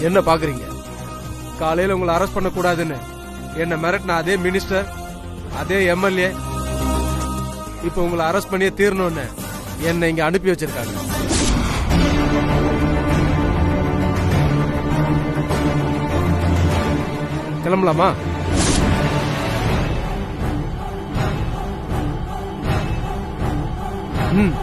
என்ன பாக்குறீங்க? காலையில உங்களை அரெஸ்ட் பண்ண கூடாதுன்னு என்ன மிரட்டின அதே மினிஸ்டர், அதே எம்எல்ஏ இப்ப உங்களை அரெஸ்ட் பண்ணியே தீரணும்னு என்ன இங்க அனுப்பி வச்சிருக்காங்க. கிளம்பலாமா? ம்.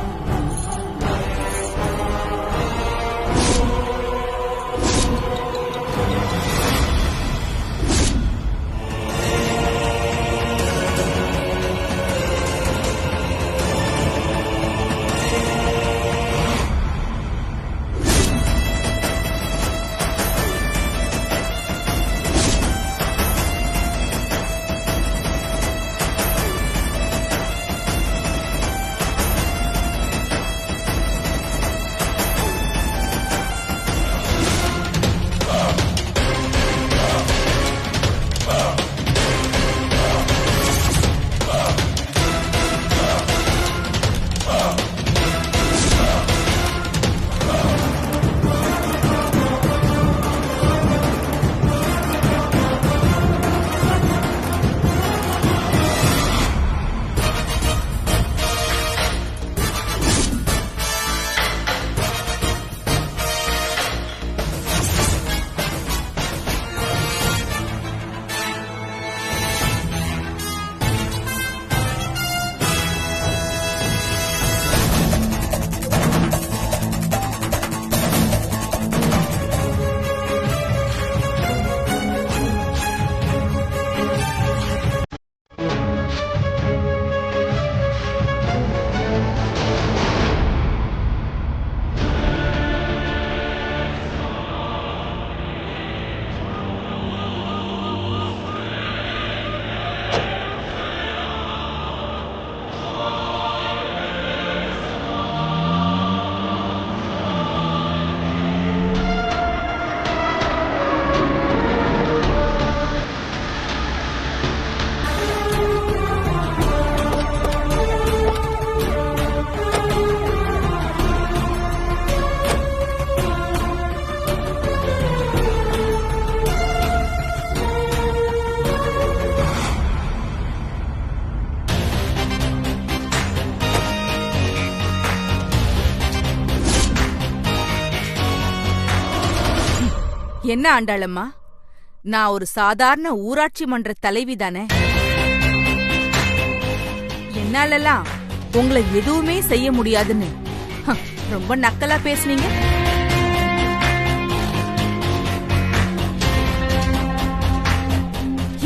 என்ன ஆண்டாளம்மா, நான் ஒரு சாதாரண ஊராட்சி மன்ற தலைவி தானே. என்னாலலாம் உங்களை எதுவுமே செய்ய முடியாதுன்னு ரொம்ப நக்கலா பேசுனீங்க.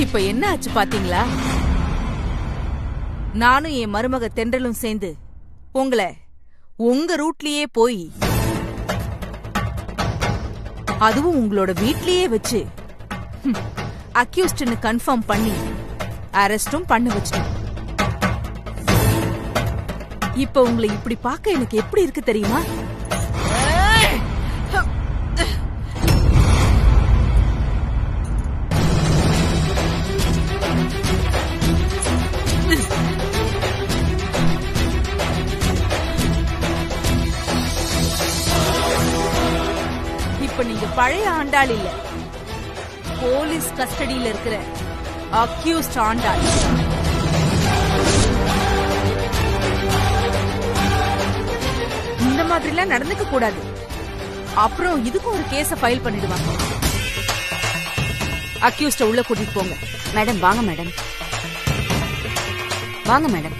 இப்ப என்ன ஆச்சு பாத்தீங்களா? நானும் என் மருமக தென்றலும் சேர்ந்து உங்களை உங்க ரூட்லயே போய், அதுவும் உங்களோட வீட்லயே வச்சு அக்யூஸ்ட்னு கன்ஃபார்ம் பண்ணி அரெஸ்டும் பண்ண வச்சிட்டோம். இப்ப உங்களை இப்படி பார்க்க எனக்கு எப்படி இருக்கு தெரியுமா? இப்ப நீங்க பழைய ஆண்டாள் இல்ல, போலீஸ் கஸ்டடியில இருக்கிற அக்யூஸ்ட் ஆண்டாள். இந்த மாதிரி எல்லாம் நடந்துக்க கூடாது. அப்புறம் இதுக்கு ஒரு கேஸ ஃபைல் பண்ணிடுவாங்க. அக்யூஸ்ட உள்ள கூட்டிட்டு போங்க. மேடம் வாங்க மேடம், வாங்க மேடம்.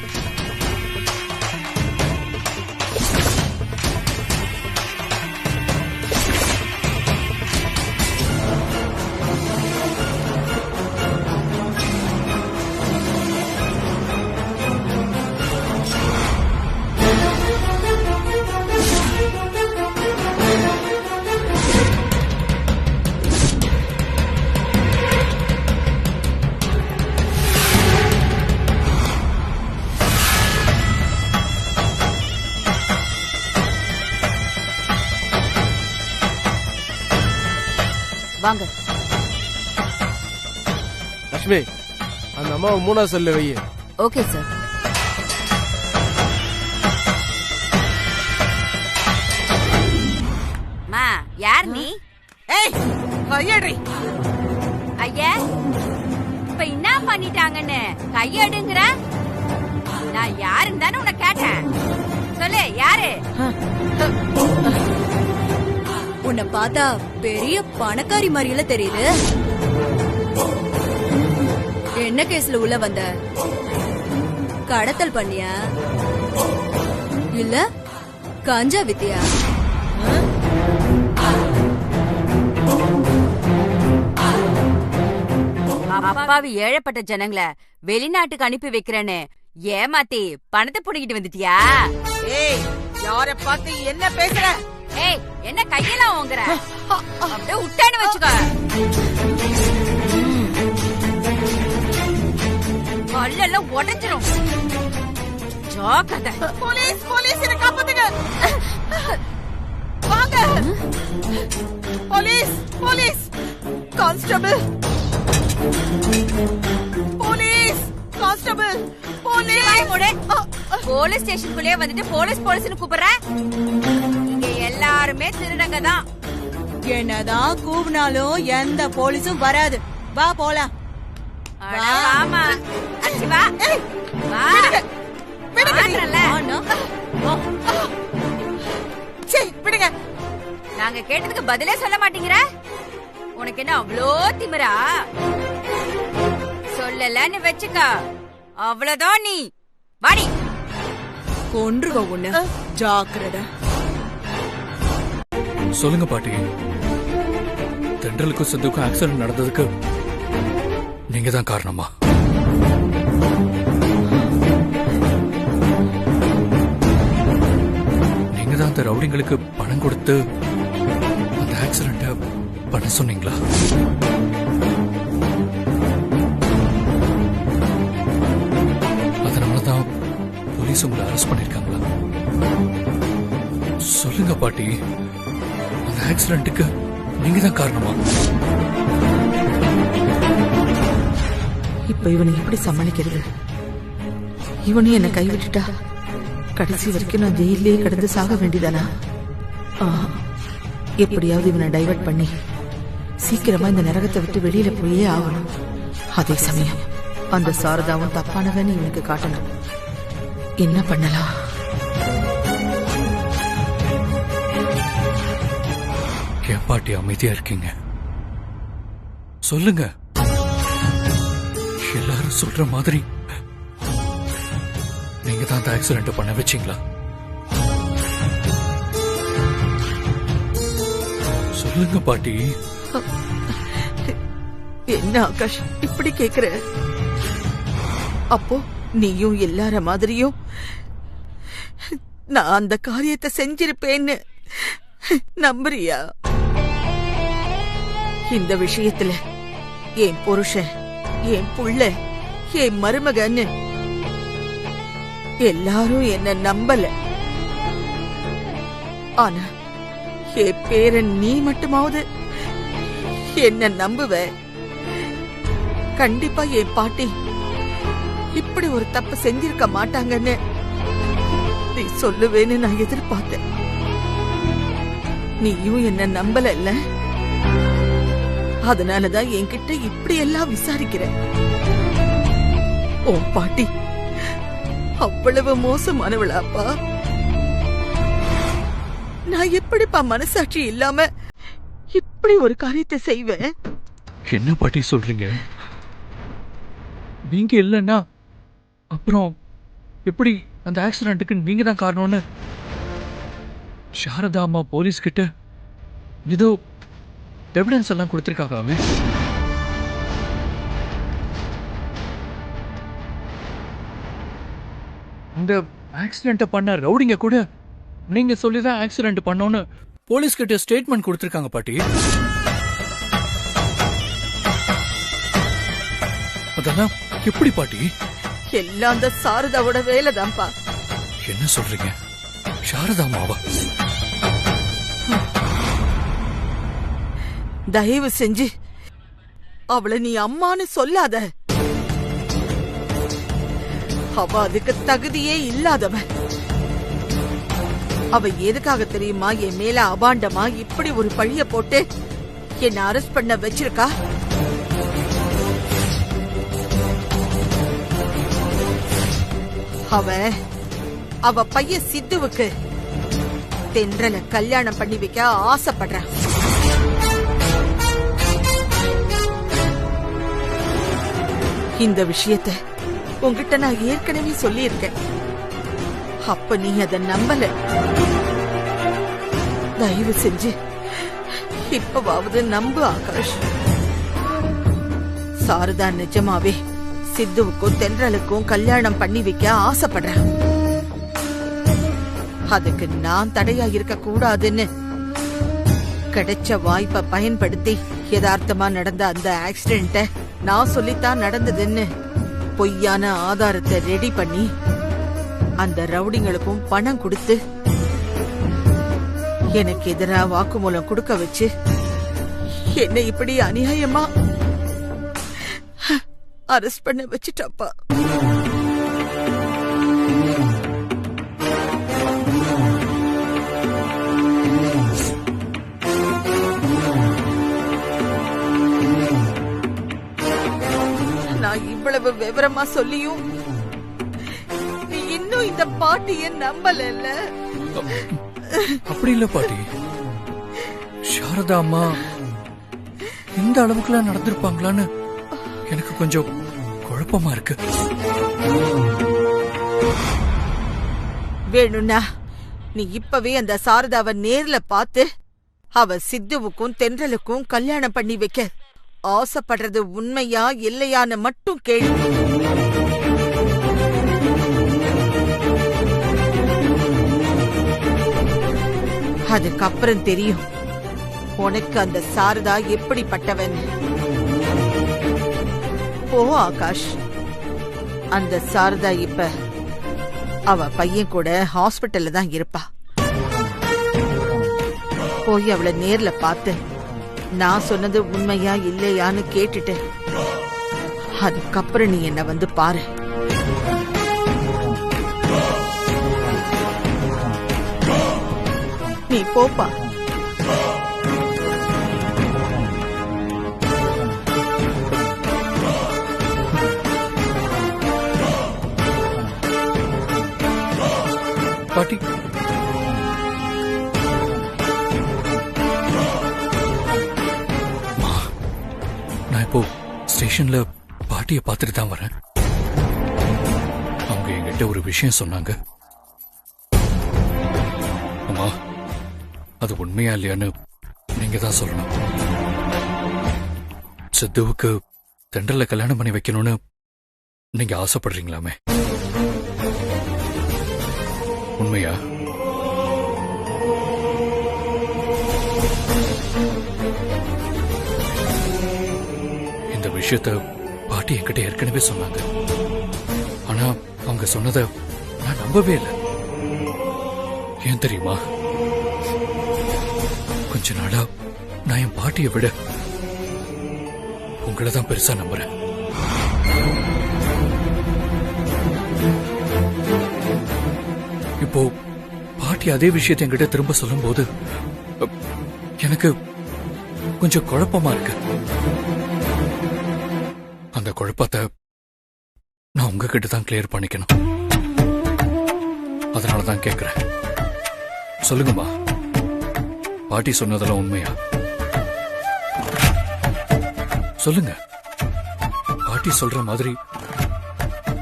வாங்க. லட்சுமி, அந்த அம்மாவை 3ஆவது செல்ல வை. Okay sir. மா, யார் நீ? ஏய், கையடி. ஐயா இப்ப என்ன பண்ணிட்டாங்கன்னு கையெடுங்கிற? நான் யாருன்னு தானே உன்னை கேட்டேன். சொல்லு யாரு? உன்னை பார்த்தா பெரிய பணக்காரி மாதிரில தெரியுது. என்ன கேஸ்ல உள்ள வந்த? கடத்தல் பண்ணியா இல்ல கஞ்சா வித்தியா? அப்பாவி ஏழைப்பட்ட ஜனங்களை வெளிநாட்டுக்கு அனுப்பி வைக்கிறேன்னு ஏமாத்தி பணத்தை புடிக்கிட்டு வந்துட்டியா? ஏய், யார பார்த்து என்ன பேசுற? ஏய், என்ன கையெல்லாம் ஓங்குற? அப்படியே விட்டான்னு வச்சுக்கோ. பல்லெல்லாம் உடைஞ்சிரும். ஜாக்கிரதை. போலீஸ், போலீஸ், என்ன காப்பாத்துங்க. வாங்க. Police, police, constable, police, constable, police. Police ஸ்டேஷனுக்குள்ளே வந்துட்டு போலீஸ் போலீஸ்னு கூப்பிடுற? இங்க எல்லாருமே திருடங்க தான். என்னதான் கூவினாலும் எந்த போலீஸும் வராது. வா போலாம். வாமா. அச்சி வா. வா. விடுங்க. விடுங்க. நாங்க கேட்டதுக்கு பதிலே சொல்ல மாட்டீங்கற? உனக்கு என்ன அவ்ளோ திமிரா? சொல்லலன்னு வெச்சுக்க, அவ்வளவுதான் நீ. வாடி. கொன்றுவ உன்ன. ஜாக்கிரதை. சொல்லுங்க பாட்டி, தென்றலுக்கும் சித்துக்கும் ஆக்சிடென்ட் நடந்ததுக்கு நீங்க தான் காரணமா? நீங்க தான் அந்த ரவுடிங்களுக்கு பணம் கொடுத்து அந்த ஆக்சிடென்ட பண்ண சொன்னீங்களா? அதனாலதான் போலீஸ் உங்களை அரெஸ்ட் பண்ணிருக்காங்களா? சொல்லுங்க பாட்டி, அந்த ஆக்சிடென்ட்டுக்கு நீங்க தான் காரணமா? இப்ப இவனை எப்படி சமாளிக்கிறது? இவனையும் என்ன கைவிட்டுட்டா கடைசி வரைக்கும் நான் ஜெயிலே கடந்து சாக வேண்டியதானா? எப்படியாவது இவனை டைவர்ட் பண்ணி சீக்கிரமா இந்த நரகத்தை விட்டு வெளியில போயே ஆகணும். அதே சமயம் அந்த சாரதாவும் தப்பானவன்னு இவனுக்கு காட்டணும். என்ன பண்ணலாம்? ஏன் பாட்டி அமைதியா இருக்கீங்க? சொல்லுங்க. எல்லாரும் சொல்ற மாதிரி நீங்க தான் அந்த ஆக்சிடென்ட் பண்ண வச்சீங்களா? சொல்லுங்க பாட்டி. என்ன ஆகாஷ் இப்படி கேக்குற? அப்போ நீயும் எல்லார மாதிரியும் நான் அந்த காரியத்தை செஞ்சிருப்பேன்னு நம்புறியா? இந்த விஷயத்துல என் புருஷன், என் புள்ள, என் மருமகன்னு எல்லாரும் என்ன நம்பல. ஆனா என் பேரன் நீ மட்டுமாவது என்ன நம்புவ? கண்டிப்பா என் பாட்டி இப்படி ஒரு தப்பு செஞ்சிருக்க மாட்டாங்கன்னு நீ சொல்லுவேன்னு நான் எதிர்பார்த்தேன். நீயும் என்ன நம்பல இல்ல? அதனாலதான் என்கிட்ட இப்படி எல்லாம் விசாரிக்கிற. ஓ பாட்டி அவ்வளவு மோசமானவளாப்பா? நான் எப்படிப்பா மனசாட்சி இல்லாம இப்படி ஒரு காரியத்தை செய்வேன்? என்ன பாட்டி சொல்றீங்க? நீங்க இல்லைன்னா அப்புறம் எப்படி அந்த ஆக்சிடென்ட்டுக்கு நீங்க தான் காரணம்னு சாரதா அம்மா போலீஸ் கிட்ட ஏதோ எவிடன்ஸ் எல்லாம் கொடுத்திருக்காங்க. அவன் இந்த ஆக்சிடென்ட் பண்ண ரவுடிங்க கூட நீங்க சொல்லிதான் ஆக்சிடென்ட் பண்ணோன்னு போலீஸ் கிட்ட ஸ்டேட்மெண்ட் கொடுத்திருக்காங்க பாட்டி. அதெல்லாம் எப்படி பாட்டி? எல்லாம் அந்த சாரதாவோட வேலைதான்ப்பா. என்ன சொல்றீங்க? சாரதா அம்மாவா? தயவு செஞ்சு அவளை நீ அம்மான்னு சொல்லாத. அவ அதுக்கு தகுதியே இல்லாதவ. அவ எதுக்காக தெரியுமா என் மேல அபாண்டமா இப்படி ஒரு பழிய போட்டு என்ன அரெஸ்ட் பண்ண வச்சிருக்கா. அவ பையன் சித்துவுக்கு தென்றல கல்யாணம் பண்ணி வைக்க ஆசைப்படுறான். இந்த விஷயத்தை உன்கிட்ட நான் ஏற்கனவே சொல்லி இருக்கேன். அப்ப நீ அத நம்பல. தயவு செஞ்சு இப்பவாவது நம்பு ஆகாஷ். சாரதா நிஜமாவே சித்துவுக்கும் தென்றலுக்கும் கல்யாணம் பண்ணி வைக்க ஆசைப்படுறேன். அதுக்கு நான் தடையா இருக்க கூடாதுன்னு கிடைச்ச வாய்ப்பை பயன்படுத்தி யதார்த்தமா நடந்த அந்த ஆக்சிடென்ட்ட நான் சொல்லித்தான் நடந்ததுன்னு பொய்யான ஆதாரத்தை ரெடி பண்ணி அந்த ரவுடிங்களுக்கும் பணம் கொடுத்து எனக்கு எதிரா வாக்குமூலம் கொடுக்க வச்சு என்ன இப்படி அநியாயமா அரெஸ்ட் பண்ண வச்சுட்டாப்பா. நான் இவ்வளவு விவரமா சொல்லியும் நீ இன்னும் இந்த பாட்டிய நம்பல. அப்படி இல்ல பாட்டி, சாரதா அம்மா இந்த அளவுக்குலாம் நடந்திருப்பாங்களான்னு எனக்கு கொஞ்சம் குழப்பமா இருக்கு. வேணும்னா நீ இப்பவே அந்த சாரதாவை நேர்ல பார்த்து அவ சித்துவுக்கும் தென்றலுக்கும் கல்யாணம் பண்ணி வைக்க ஆசைப்படுறது உண்மையா இல்லையான்னு மட்டும் கேளு. அதுக்கப்புறம் தெரியும் உனக்கு அந்த சாரதா எப்படிப்பட்டவன். ஓ ஆகாஷ், அந்த சாரதா இப்ப அவ பையன் கூட ஹாஸ்பிட்டல்ல தான் இருப்பா. போய் அவளை நேர்ல பார்த்து நான் சொன்னது உண்மையா இல்லையான்னு கேட்டுட்டு அதுக்கப்புறம் நீ என்ன வந்து பாரு. நீ போப்பா. பாட்டி, நான் இப்போ ஸ்டேஷன்ல பாட்டிய பார்த்துட்டு தான் வரேன். அவங்க என்கிட்ட ஒரு விஷயம் சொன்னாங்க. அம்மா, அது உண்மையா இல்லையான்னு நீங்க தான் சொல்லணும். சித்துவுக்கு தென்றல கல்யாணம் பண்ணி வைக்கணும்னு நீங்க ஆசைப்படுறீங்களாமே, உண்மையா? இந்த விஷயத்த பாட்டி என்கிட்ட ஏற்கனவே சொன்னாங்க. ஆனா அவங்க சொன்னதை நான் நம்பவே இல்லை. ஏன் தெரியுமா? கொஞ்ச நாளா நான் என் பாட்டியை விட உங்களை தான் பெருசா நம்புறேன். இப்போ பாட்டி அதே விஷயத்தை என்கிட்ட திரும்ப சொல்லும் போது எனக்கு கொஞ்சம் குழப்பமா இருக்கு. அந்த குழப்பத்தை நான் உங்ககிட்ட தான் கிளியர் பண்ணிக்கணும். அதனாலதான் கேக்குறேன். சொல்லுங்கம்மா, பாட்டி சொன்னதெல்லாம் உண்மையா? சொல்லுங்க. பாட்டி சொல்ற மாதிரி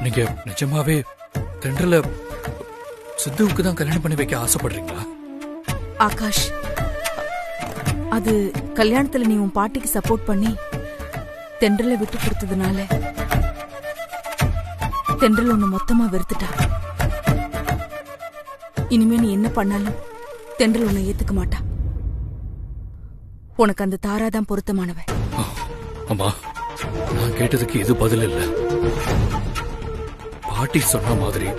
நீங்க நிஜமாவே தென்றல சித்துவுக்கு தான் கல்யாணம் பண்ணி வைக்க ஆசைப்படுறீங்களா? ஆகாஷ், அது கல்யாணத்துல நீ உன் பாட்டிக்கு சப்போர்ட் பண்ணி தென்றல விட்டு கொடுத்ததுனால தென்றல் உன்னை மொத்தமா வெறுத்துட்டா. இனிமே நீ என்ன பண்ணாலும் தென்றல் உன்னை ஏத்துக்க மாட்டா. உனக்கு அந்த தாராதான் பொருத்தமானவன். அம்மா, நான் கேட்டதுக்கு இது பதில் இல்ல. பாட்டி சொன்ன மாதிரி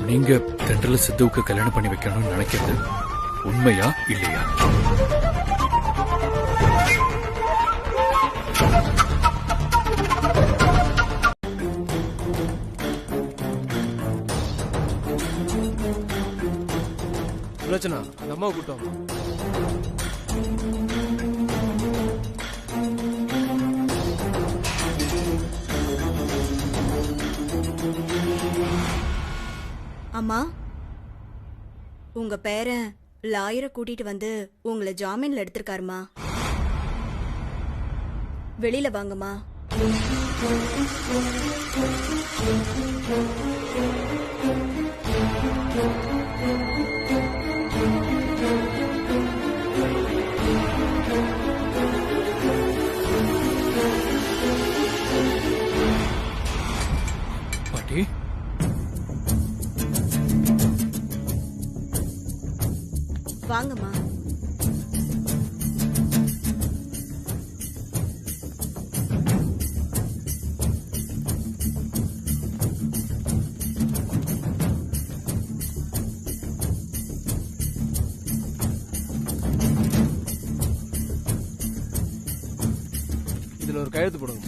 நீங்க தென்றல சித்துவுக்கு கல்யாணம் பண்ணி வைக்கணும்னு நினைக்கிறது உண்மையா இல்லையா? சுலோச்சனா, அந்த அம்மாவை கூட்டம். அம்மா, உங்க பேரன் லாயரை கூட்டிட்டு வந்து உங்களை ஜாமீன்ல எடுத்திருக்காருமா. வெளியில வாங்கம்மா. பாட்டி, வாங்கம்மா. இதுல ஒரு கையெழுத்து போடுங்க.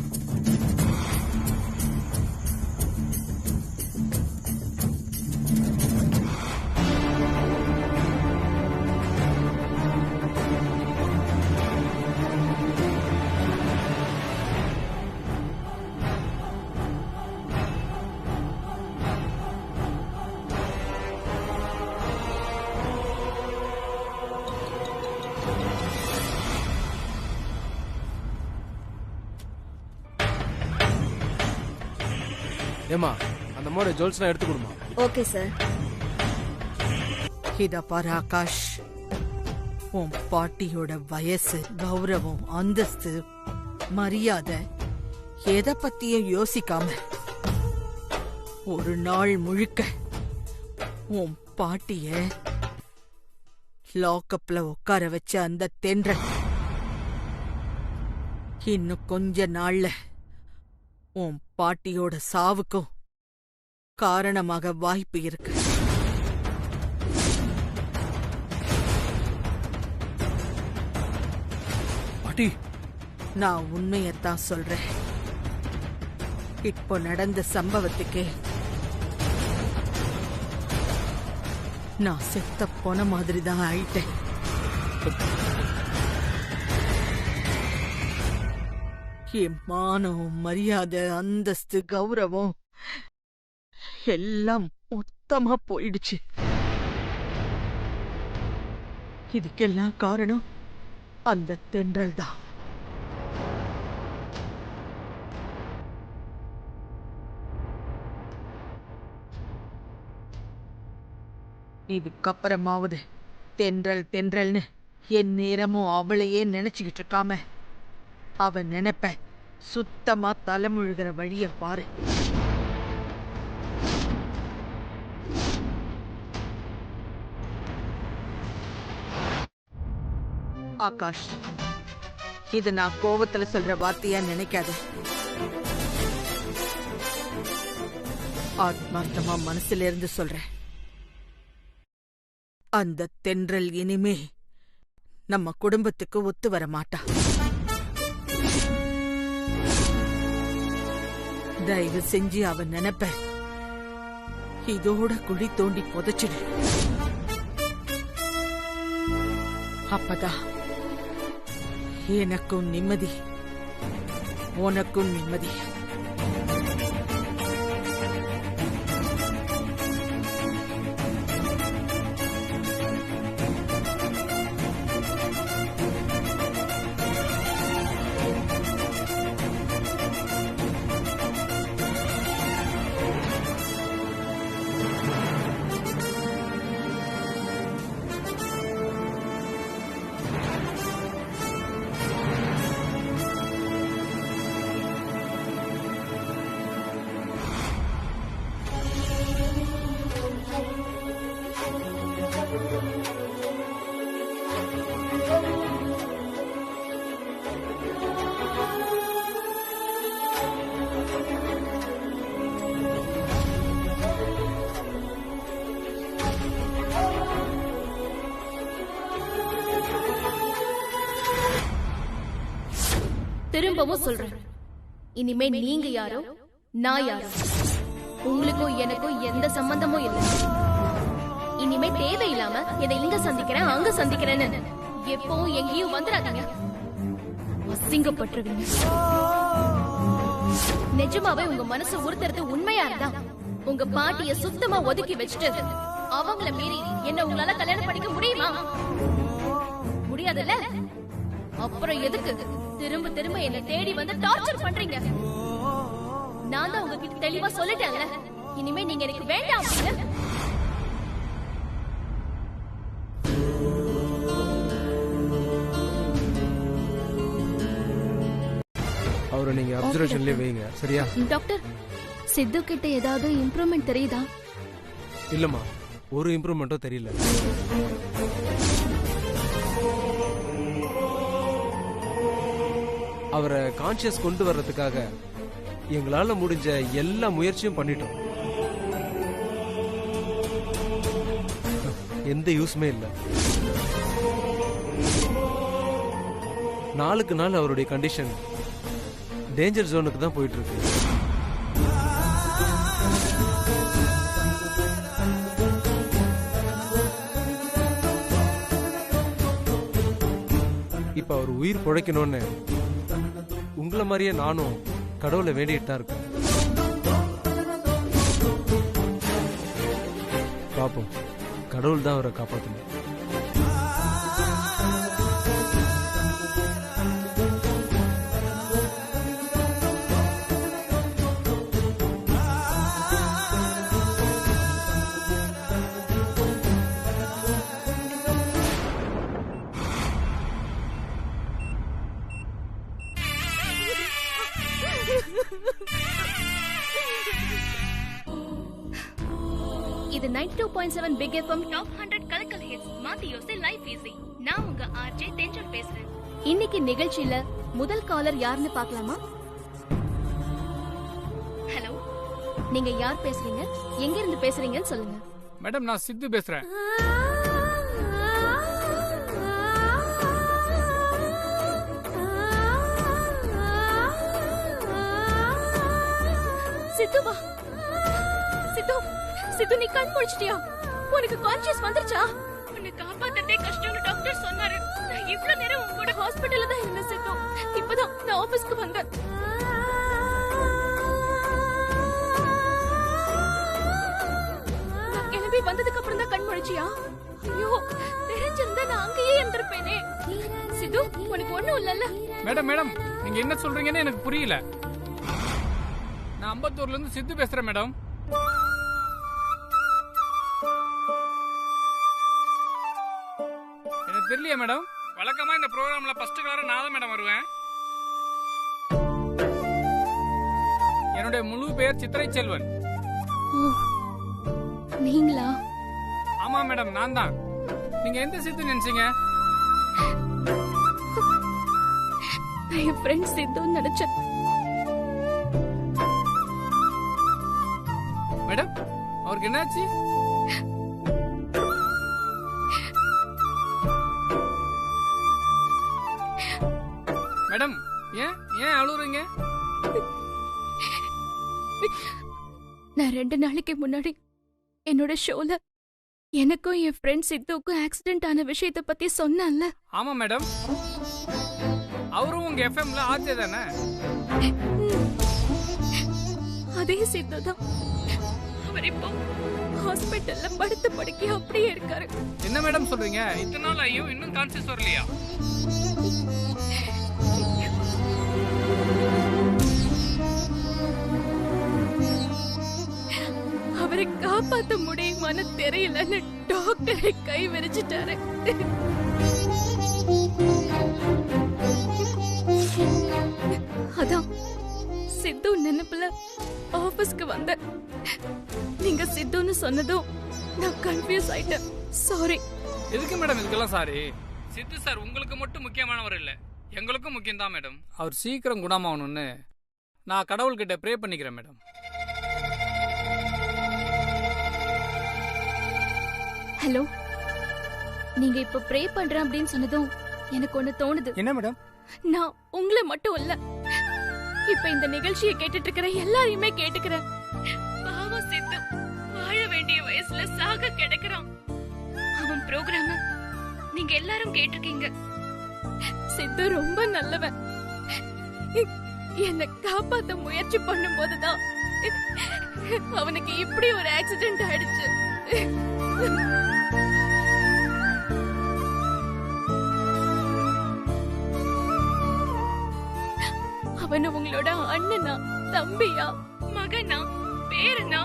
ஏமா, அந்த மோட ஜுவல்ஸ்லாம் எடுத்து கொடுமா. Okay sir. இத பாரு ஆகாஷ், உன் பாட்டியோட வயசு, கௌரவம், அந்தஸ்து, மரியாதை எதை பத்தியும் யோசிக்காம ஒரு நாள் முழுக்க உன் பாட்டிய லாக்அப்ல உட்கார வச்ச அந்த தென்றல் இன்னும் கொஞ்ச நாள்ல உன் பாட்டியோட சாவுக்கும் காரணமாக வாய்ப்பு இருக்கு. பாட்டி, நான் உண்மையத்தான் சொல்றேன். இப்போ நடந்த சம்பவத்துக்கே நான் செத்த போன மாதிரி தான் ஆயிட்டேன். என் மானம், மரியாதை, அந்தஸ்து, கௌரவம் எல்லாம் மொத்தமா போயிடுச்சு. இதுக்கெல்லாம் காரணம் அந்த தென்றல் தான். இதுக்கப்புறமாவது தென்றல் தென்றல்னு என் நேரமும் அவளையே நினைச்சுக்கிட்டு இருக்காம அவன் நினைப்ப சுத்தமா தலைமுழுகிற வழிய பாரு. ஆகாஷ், இது நான் கோவத்துல சொல்ற வார்த்தையா நினைக்காத. ஆத்மார்த்தமா மனசுல இருந்து சொல்றேன். அந்த தென்றல் இனிமே நம்ம குடும்பத்துக்கு ஒத்து வர மாட்டா. தயவு செஞ்சு அவன் நினைப்ப இதோட குழி தோண்டி புதைச்சிடு. அப்பதான் எனக்கும் நிம்மதி, உனக்கும் நிம்மதி. திரும்பவும் சொல்றேன், இனிமே நீங்க யாரோ நான் யாரோ உங்களுக்கும் எனக்கும் எந்த சம்பந்தமும் இல்லை. இனிமே தேவையில்லாம என்னை இங்க சந்திக்கிறேன் அங்க சந்திக்கிறேன்னு எப்பவும் எங்கேயும் வந்துடாதீங்க. அசிங்கப்பட்டுருவீங்க. நிஜமாவே உங்க மனசு உறுத்துறது உண்மையா இருந்தா உங்க பாட்டிய சுத்தமா ஒதுக்கி வச்சுட்டு அவங்கள மீறி என்ன உங்களால கல்யாணம் பண்ணிக்க முடியுமா? முடியாதுல்ல? அப்புறம் எதுக்கு திரும்ப திரும்ப என்ன தேடி வந்து டார்ச்சர் பண்றீங்க? நான் தான் உங்ககிட்ட தெளிவா சொல்லிட்டேன்ல, இனிமே நீங்க எனக்கு வேண்டாம் அப்படின்னு. அவரை நீங்க அப்சர்வேஷன்லயே வைங்க, சரியா? டாக்டர், சித்து கிட்ட ஏதாவது இம்ப்ரூவ்மெண்ட் தெரியுதா? இல்லம்மா, ஒரு இம்ப்ரூவ்மெண்ட்டும் தெரியல. அவரை கான்சியஸ் கொண்டு வர்றதுக்காக எங்களால முடிஞ்ச எல்லா முயற்சியும் பண்ணிட்டோம். எந்த யூஸ்மே இல்ல. நாளுக்கு நாள் அவருடைய கண்டிஷன் டேஞ்சர் ஜோனுக்கு தான் போயிட்டு இருக்கு. இப்ப அவர் உயிர் பிழைக்கணும்னு உங்களை மாதிரியே நானும் கடவுளை வேண்டிட்டு தான் இருக்கேன். பாப்போம், கடவுள் தான் அவரை காப்பாற்றணும். இது 92.7 பிக் எஃப்எம் டாப் 100 கலக்கல் ஹிட்ஸ் மாத்தி யோசி லைஃப் ஈஸி. நான் உங்க ஆர்ஜே தென்றல் பேசுறேன். இன்னைக்கு நிகழ்ச்சியில முதல் காலர் யாருன்னு பார்க்கலாமா? ஹலோ, நீங்க யார் பேசுறீங்க? எங்க இருந்து பேசுறீங்கன்னு சொல்லுங்க. மேடம், நான் சித்து பேசுறேன். சித்துவா? சித்து, சித்து நீ கண் முழிச்சிட்டியா? உனக்கு கான்ஷியஸ் வந்துருச்சா? உன்னை காப்பாத்ததே கஷ்டம்னு டாக்டர் சொன்னாரு. நான் இவ்வளவு நேரம் உன் கூட ஹாஸ்பிடல்ல தான் இருந்தேன் சித்து. இப்பதான் நான் ஆபீஸ்க்கு வந்தேன். நான் கிளம்பி வந்ததுக்கு அப்புறம் தான் கண் முழிச்சியா? ஐயோ, தெரிஞ்சிருந்தா நான் அங்கேயே இருந்திருப்பேனே. சித்து, உனக்கு ஒண்ணும் இல்லல்ல? மேடம் மேடம், நீங்க என்ன சொல்றீங்கன்னு எனக்கு புரியல. நான் அம்பத்தூர்ல இருந்து சித்து பேசுறேன் மேடம். எனக்கு தெரியலையா மேடம்? வழக்கமா இந்த ப்ரோக்ராம்ல ஃபர்ஸ்ட் கலரா நான் தான் மேடம் வருவேன். என்னுடைய முழு பெயர் சித்திரை செல்வன். நீங்களா? ஆமா மேடம், நான் தான். நீங்க எந்த சித்து நினைச்சீங்க? நான் என் ஃப்ரெண்ட் சித்துன்னு நினைச்சேன். மேடம், அவருக்கு என்னாச்சு? மேடம், ஏன் ஏன் அழுவுறீங்க? நான் 2 நாளைக்கு முன்னாடி என்னோட ஷோல எனக்கும் என் ஃப்ரெண்ட் சித்துக்கும் ஆக்சிடென்ட் ஆன விஷயத்தை பத்தி சொன்னேன்ல. ஆமா மேடம், அவரும் உங்க எஃப்எம்ல ஆச்சே தானே? அதே சித்து தான். அவர் இப்போ ஹாஸ்பிட்டல்ல படுத்து படுக்கை அப்படியே இருக்காரு. என்ன மேடம் சொல்றீங்க? இத்தனை நாள் ஐயோ இன்னும் கான்சியஸ் வரலையா? அவரை காப்பாத்த முடியுமான்னு தெரியலன்னு டாக்டரை கை விரிச்சிட்டாரு. அதான் சித்து நினைப்புல ஆபீஸ்க்கு வந்த. நீங்க சித்துன்னு சொன்னதும் நான் கன்ஃபியூஸ் ஆயிட்டேன். சாரி. எதுக்கு மேடம் இதுக்கெல்லாம் சாரி? சித்து சார் உங்களுக்கு மட்டும் முக்கியமானவர் இல்ல, எங்களுக்கும் முக்கியம் தான் மேடம். அவர் சீக்கிரம் குணமாகணும்னு நான் கடவுள்கிட்ட ப்ரே பண்ணிக்கிறேன் மேடம். ஹலோ, நீங்க இப்ப ப்ரே பண்றேன் அப்படின்னு சொன்னதும் எனக்கு ஒண்ணு தோணுது. என்ன மேடம்? நான் உங்களை மட்டும் இல்ல, இப்ப இந்த நிகழ்ச்சியை கேட்டுட்டு இருக்கிற எல்லாரையுமே கேட்டுக்கிறேன். பாவம் சித்து வாழ வேண்டிய வயசுல சாக கிடக்குறான். அவன் ப்ரோக்ராம நீங்க எல்லாரும் கேட்டிருக்கீங்க. சித்து ரொம்ப நல்லவன். என்னை காப்பாத்த முயற்சி பண்ணும் போதுதான் அவனுக்கு இப்படி ஒரு ஆக்சிடென்ட் ஆயிடுச்சு. அவன் உங்களோட அண்ணனா, தம்பியா, மகனா, பேரனா,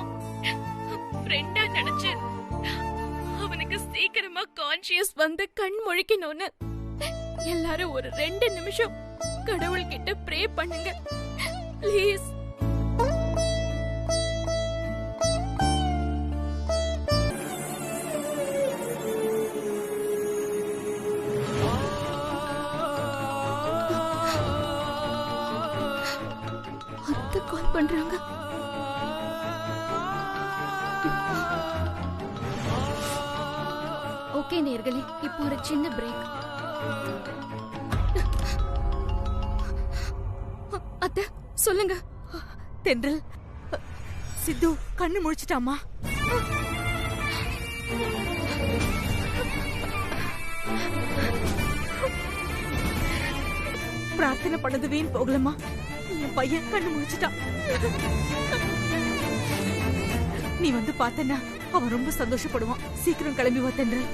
ஃப்ரெண்டா நினைச்சு அவனுக்கு சீக்கிரமா கான்சியஸ் வந்து கண் முழிக்கணும்னு எல்லாரும் ஒரு 2 நிமிஷம் கடவுள்கிட்ட ப்ரே பண்ணுங்க ப்ளீஸ். அத்தை கால் பண்றாங்க. ஓகே நேர்களே, இப்போ ஒரு சின்ன பிரேக். அத்தை சொல்லுங்க. தென்றல், சித்து கண்ணு முழிச்சிட்டாமா? பிரார்த்தனை பண்ணது வீண் போகலமா. என் பையன் கண்ணு முழிச்சிட்டான். நீ வந்து பார்த்தனா அவன் ரொம்ப சந்தோஷப்படுவான். சீக்கிரம் கிளம்பி வா தென்றல்.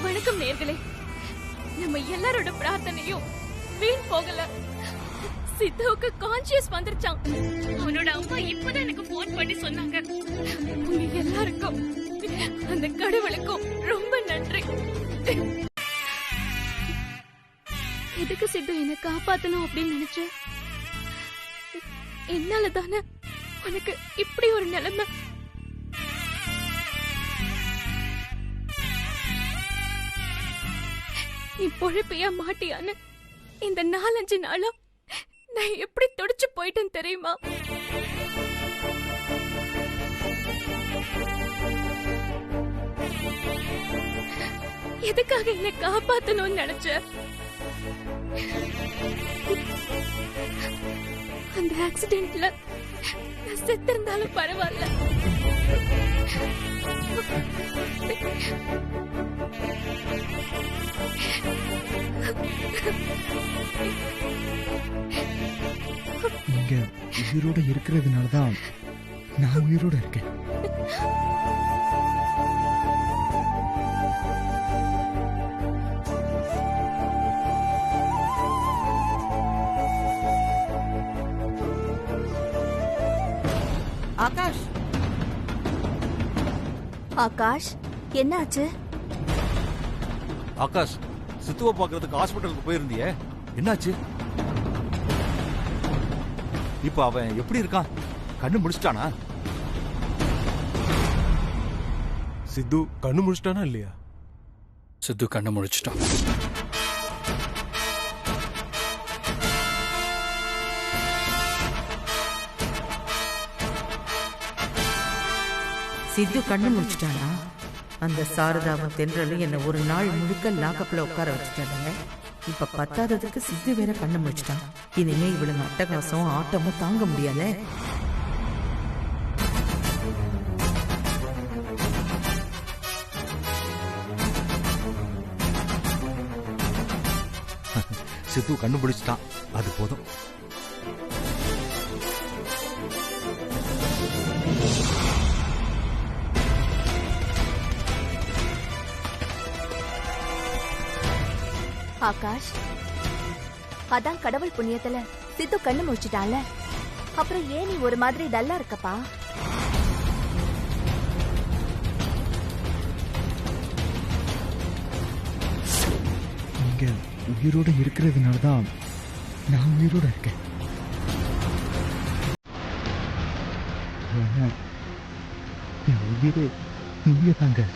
வணக்கம் நேர்களே, நம்ம எல்லாரோட பிரார்த்தனையும் வீண் போகல. சித்துவுக்கு கான்சியஸ் வந்துருச்சான். அவனோட அம்மா இப்பதான் எனக்கு போன் பண்ணி சொன்னாங்க. உங்க எல்லாருக்கும் அந்த கடவுளுக்கும் ரொம்ப நன்றி. எதுக்கு சித்து என்ன காப்பாத்தணும் அப்படின்னு நினைச்ச? என்னால தானே உனக்கு இப்படி ஒரு நிலைமை. நீ பொழப்பையா மாட்டியான்னு இந்த 4-5 நாளா நான் எப்படி துடிச்சு போயிட்டேன் தெரியுமா? எதுக்காக என்னை காப்பாத்தணும்னு நினைச்ச? அந்த ஆக்சிடென்ட்ல நான் செத்திருந்தாலும் பரவாயில்ல. நீங்க உயிரோட இருக்கிறதுனாலதான் நான் உயிரோட இருக்கேன். ஆகாஷ், ஆகாஷ் என்னாச்சு? ஆகாஷ், சித்துவை பார்க்கறதுக்கு ஹாஸ்பிட்டலுக்கு போயிருந்தியே, என்னாச்சு? இப்ப அவன் எப்படி இருக்கான்? கண்ணு முடிச்சிட்டானா? சித்து கண்ணு முழிச்சிட்டானா இல்லையா? சித்து கண்ணை முழிச்சிட்டான். சித்து கண்ணு முடிச்சிட்டானா? அந்த சாரதாவும் தென்றலும் என்ன ஒரு நாள் முழுக்க லாக்கப்ல உட்கார வச்சுட்டாங்க. இப்ப 10ஆவதுக்கு சித்து வேற கண்ணு முடிச்சிட்டான். இனிமே இவளுங்க அட்டகாசம் ஆட்டமும் தாங்க முடியாத. சித்து கண்ணு பிடிச்சிட்டான், அது போதும். ஆகாஷ், அதான் கடவுள் புண்ணியத்துல சித்து கண்ணு முடிச்சிட்டான்ல. அப்புறம் ஏன் நீ ஒரு மாதிரி டல்லா இருக்கப்பா? நீங்க உயிரோட இருக்கிறதுனாலதான் நான் உயிரோட இருக்கேன். ஏன்னா, என் உயிரே நீங்க தாங்க.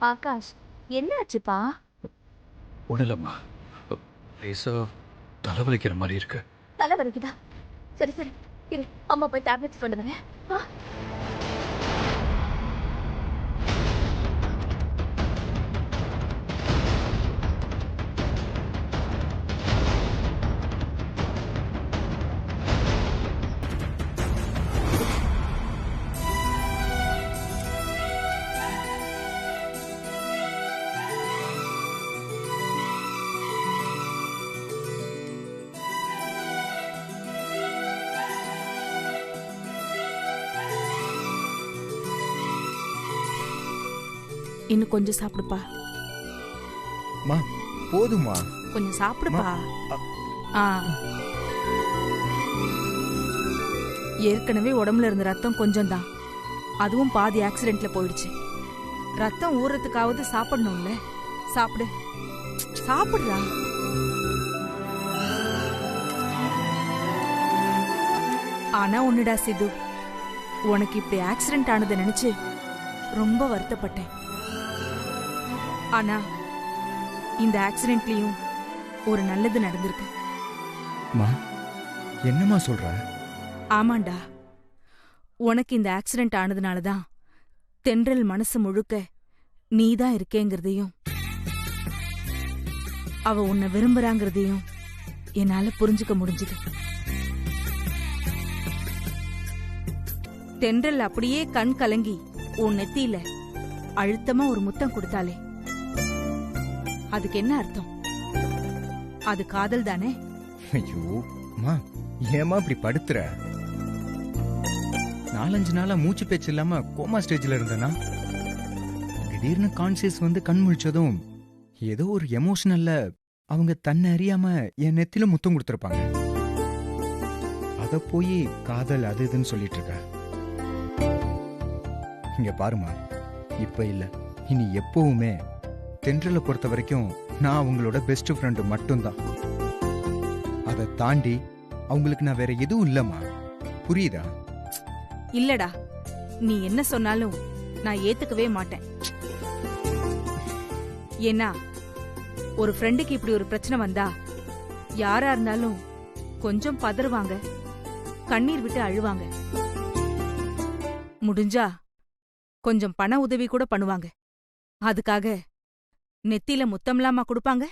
ஆகாஷ், என்ன ஆச்சுப்பா? ஒண்ணுலம்மா, லேசா தலைவலிக்கிற மாதிரி இருக்கு. தலை வலிக்குதா? சரி சரி இரு, அம்மா போய் டேப்லெட்ஸ் கொண்டு வரேன். இன்னும் கொஞ்சம் சாப்பிடுப்பா. மா போதுமா? கொஞ்சம் சாப்பிடுப்பா. ஆ. ஏற்கனவே உடம்புல இருந்த ரத்தம் கொஞ்சம் தான், அதுவும் பாதி ஆக்சிடென்ட்ல போயிடுச்சு. ரத்தம் ஊறதுக்காவது சாப்பிடணும்ல. சாப்பிடு, சாப்பிடுறா. ஆனா ஒண்ணுடா சித்து, உனக்கு இப்படி ஆக்சிடென்ட் ஆனதை நினைச்சு ரொம்ப வருத்தப்பட்டேன். ஆனா இந்த ஆக்சிடென்ட்லயும் ஒரு நல்லது நடந்திருக்கு. மா என்னம்மா சொல்ற? ஆமாண்டா, உனக்கு இந்த ஆக்சிடென்ட் ஆனதுனாலதான் தென்றல் மனசு முழுக்க நீதான் இருக்கேங்கிறதையும் அவ உன்னை விரும்புறாங்கிறதையும் என்னால புரிஞ்சுக்க முடிஞ்சது. தென்றல் அப்படியே கண் கலங்கி உன் நெத்தியில அழுத்தமா ஒரு முத்தம் கொடுத்தாலே அதுக்கு என்ன அர்த்தம்? அது காதல் தானே? ஐயோ மா, ஏமா இப்படி படுத்துற? 4-5 நாளா மூச்சு பேச்சு இல்லாம கோமா ஸ்டேஜ்ல இருந்தனா, திடீர்னு கான்சியஸ் வந்து கண் முழிச்சதும் ஏதோ ஒரு எமோஷனல்ல அவங்க தன்னை அறியாம என் நெத்தில முத்தம் கொடுத்திருப்பாங்க. அத போய் காதல் அது இதுன்னு சொல்லிட்டு இருக்க. இங்க பாருமா, இப்ப இல்ல இனி எப்பவுமே தென்றலை பொறுத்த வரைக்கும் நான் அவங்களோட பெஸ்ட் ஃப்ரெண்டு மட்டும்தான். அதை தாண்டி அவங்களுக்கு நான் வேற எதுவும் இல்லம்மா. புரியுதா? இல்லடா, நீ என்ன சொன்னாலும் நான் ஏத்துக்கவே மாட்டேன். ஏன்னா ஒரு ஃப்ரெண்டுக்கு இப்படி ஒரு பிரச்சனை வந்தா யாரா இருந்தாலும் கொஞ்சம் பதறுவாங்க, கண்ணீர் விட்டு அழுவாங்க, முடிஞ்சா கொஞ்சம் பண உதவி கூட பண்ணுவாங்க. அதுக்காக நெத்தியில முத்தம்லாமா கொடுப்பாங்க?